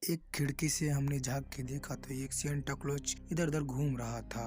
एक खिड़की से हमने झांक के देखा तो एक सेंटा क्लॉज इधर उधर घूम रहा था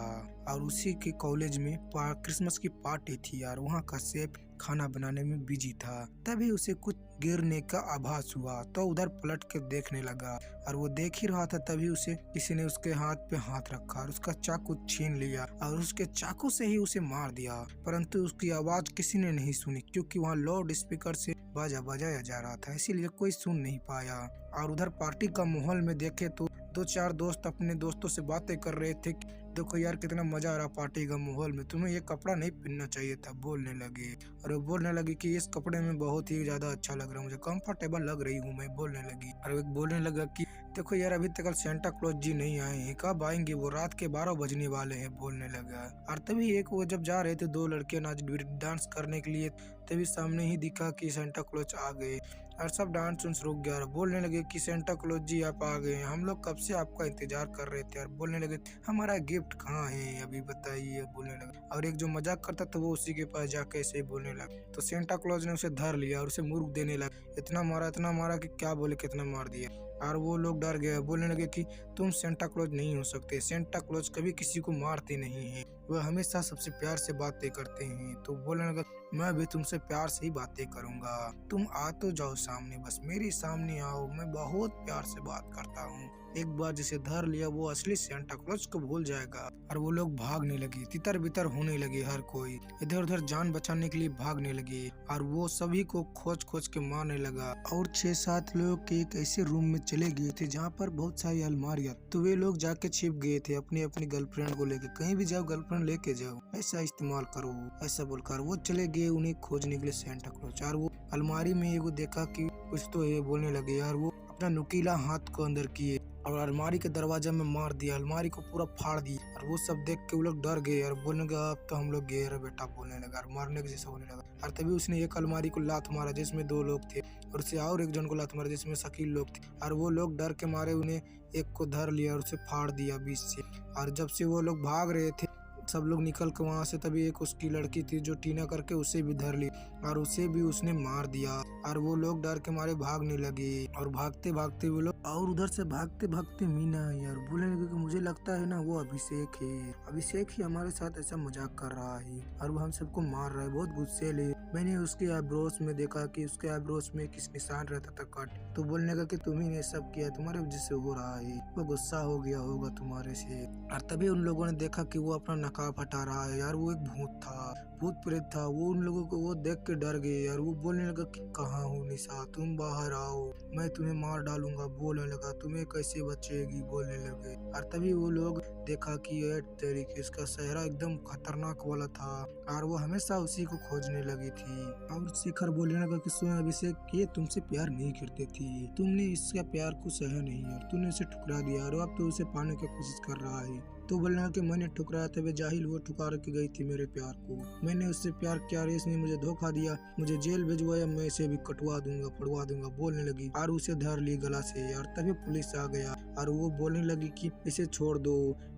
और उसी के कॉलेज में क्रिसमस की पार्टी थी और वहाँ का शेफ खाना बनाने में बिजी था। तभी उसे कुछ गिरने का आभास हुआ तो उधर पलट के देखने लगा और वो देख ही रहा था। तभी उसे किसी ने उसके हाथ पे हाथ रखा और उसका चाकू छीन लिया और उसके चाकू से ही उसे मार दिया। परंतु उसकी आवाज किसी ने नहीं सुनी क्योंकि वहाँ लाउड स्पीकर से बाजा बजाया जा रहा था, इसीलिए कोई सुन नहीं पाया। और उधर पार्टी का माहौल में देखे तो दो चार दोस्त अपने दोस्तों से बातें कर रहे थे। देखो यार कितना मजा आ रहा पार्टी का माहौल में, तुम्हें ये कपड़ा नहीं पहनना चाहिए था, बोलने लगे। और वो बोलने लगी कि इस कपड़े में बहुत ही ज्यादा अच्छा लग रहा है, मुझे कंफर्टेबल लग रही हूँ मैं, बोलने लगी। और एक बोलने लगा कि देखो यार अभी तक सेंटा क्लॉज जी नहीं आए हैं, कब आएंगे, वो रात के 12 बजने वाले हैं, बोलने लगा। और तभी एक वो जब जा रहे थे दो लड़के नाच डांस करने के लिए, तभी सामने ही दिखा कि सेंटा क्लॉज आ गए और सब डांस रुक गया और बोलने लगे कि सेंटा क्लॉज जी आप आ गए, हम लोग कब से आपका इंतजार कर रहे थे। और बोलने लगे हमारा गिफ्ट कहाँ है अभी बताइए, बोलने लगे। और एक जो मजाक करता था वो उसी के पास जाके ऐसे बोलने लगा। तो सेंटा क्लॉज ने उसे धर लिया और उसे मुर्ग देने लगा। इतना मारा कि क्या बोले कितना मार दिया। और वो लोग डर गए, बोलने लगे कि तुम सेंटा क्लॉज नहीं हो सकते, सेंटा क्लॉज कभी किसी को मारते नहीं है, वह हमेशा सबसे प्यार से बातें करते हैं। तो बोलने लगा मैं भी तुमसे प्यार से ही बातें करूंगा, तुम आ तो जाओ सामने, बस मेरे सामने आओ, मैं बहुत प्यार से बात करता हूँ। एक बार जिसे धर लिया वो असली सेंटा क्लॉज को भूल जाएगा। और वो लोग भागने लगे, तितर बितर होने लगे, हर कोई इधर उधर जान बचाने के लिए भागने लगे और वो सभी को खोज खोज के मारने लगा। और 6-7 लोग एक ऐसे रूम में चले गए थे जहाँ पर बहुत सारी अलमारियां, तो वे लोग जाके छिप गए थे अपनी अपनी गर्लफ्रेंड को लेके, कहीं भी जाओ गर्लफ्रेंड लेके जाओ, ऐसा इस्तेमाल करो, ऐसा बोलकर वो चले गए उन्हें खोजने के लिए सेंटा क्लॉज। और वो अलमारी में वो देखा कि कुछ तो है, बोलने लगे। यार वो अपना नुकीला हाथ को अंदर किए और अलमारी के दरवाजे में मार दिया, अलमारी को पूरा फाड़ दिया। और वो सब देख के वो लोग डर गए और बोलने लगा अब तो हम लोग गए रे बेटा, बोलने लगा और मारने के जैसा होने लगा। और तभी उसने एक अलमारी को लात मारा जिसमें 2 लोग थे और उसे और एक जन को लात मारा जिसमें शकील लोग थे। और वो लोग डर के मारे उन्हें एक को धर लिया और उसे फाड़ दिया बीच से। और जब से वो लोग भाग रहे थे सब लोग निकल के वहाँ से, तभी एक उसकी लड़की थी जो टीना करके, उसे भी धर ली और उसे भी उसने मार दिया। और वो लोग डर के मारे भागने लगे और भागते भागते वो लोग, और उधर से भागते भागते मीना यार बोलने लगे कि मुझे लगता है ना वो अभिषेक है, अभिषेक ही हमारे साथ ऐसा मजाक कर रहा है और वो हम सबको मार रहा है, बहुत गुस्से ले। मैंने उसके आईब्रोज में देखा कि उसके आईब्रोज में किस निशान रहता था कट, तो बोलने लगा कि तुम्ही ने सब किया, तुम्हारे वजह से हो रहा है, वो गुस्सा हो गया होगा तुम्हारे से। और तभी उन लोगों ने देखा कि वो अपना नकाब हटा रहा है। यार वो एक भूत था, भूत प्रेत था। वो उन लोगों को वो देख के डर गए यार। वो बोलने लगा कि कहाँ हो निशा, तुम बाहर आओ, मैं तुम्हें मार डालूंगा, बोलने लगा। तुम्हें कैसे बचेगी, बोलने लगे। और तभी वो लोग देखा कि ये तरीके इसका चेहरा एकदम खतरनाक वाला था और वो हमेशा उसी को खोजने लगी थी। और शेखर बोलने लगा कि सुन अभिषेक, ये तुमसे प्यार नहीं करती थी, तुमने इसका प्यार को सहा नहीं यार, तूने इसे ठुकरा दिया और अब तो उसे पाने की कोशिश कर रहा है। तो बोलना कि मैंने ठुकराया था, वे जाहिल वो ठुकार के गई थी मेरे प्यार को, मैंने उससे प्यार किया, इसने मुझे धोखा दिया, मुझे जेल भिजवाया, मैं इसे भी कटवा दूंगा, पड़वा दूंगा, बोलने लगी। और उसे धर ली गला से और तभी पुलिस आ गया और वो बोलने लगी कि इसे छोड़ दो,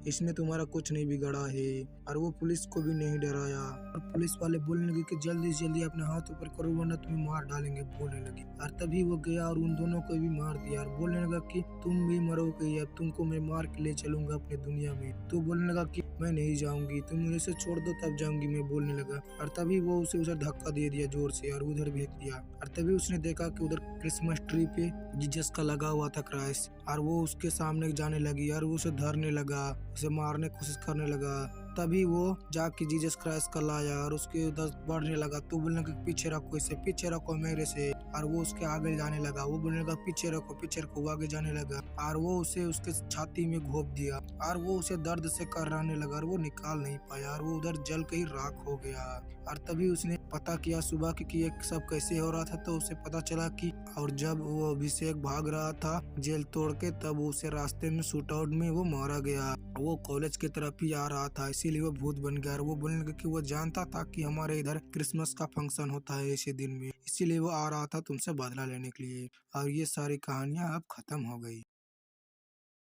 इसने तुम्हारा कुछ नहीं बिगाड़ा है। और वो पुलिस को भी नहीं डराया और पुलिस वाले बोलने लगे कि जल्दी से जल्दी अपने हाथ ऊपर करो वरना तुम्हें मार डालेंगे, बोलने लगी। और तभी वो गया और उन दोनों को भी मार दिया और बोलने लगा कि तुम भी मरोगे, अब तुमको मैं मार के ले चलूंगा अपनी दुनिया में। तो बोलने लगा कि मैं नहीं जाऊंगी, तुम मुझे छोड़ दो तब जाऊंगी मैं, बोलने लगा। और तभी वो उसे उधर धक्का दे दिया जोर से और उधर भेज दिया। और तभी उसने देखा कि उधर क्रिसमस ट्री पे जीसस का लगा हुआ था क्राइस्ट और वो उसके सामने जाने लगी और वो उसे धरने लगा, उसे मारने की कोशिश करने लगा। तभी वो जाके जीसस क्राइस्ट का लाया और उसके उधर बढ़ने लगा। तो बोलने लगा पीछे रखो इसे, पीछे रखो मेरे से। और वो उसके आगे जाने लगा, वो बोलने लगा पीछे रखो, पीछे रखो, वो आगे जाने लगा और वो उसे उसके छाती में घोंप दिया और वो उसे दर्द से कराने लगा और वो निकाल नहीं पाया और वो उधर जल के ही राख हो गया। और तभी उसने पता किया सुबह कि ये सब कैसे हो रहा था, तो उसे पता चला कि और जब वो अभिषेक भाग रहा था जेल तोड़ के, तब उसे रास्ते में शूट आउट में वो मारा गया। वो कॉलेज की तरफ ही आ रहा था, इसीलिए वो भूत बन गया। और वो बोलने लगा कि वो जानता था कि हमारे इधर क्रिसमस का फंक्शन होता है इसी दिन में, इसीलिए वो आ रहा था तुमसे बदला लेने के लिए। और ये सारी कहानियां अब खत्म हो गई।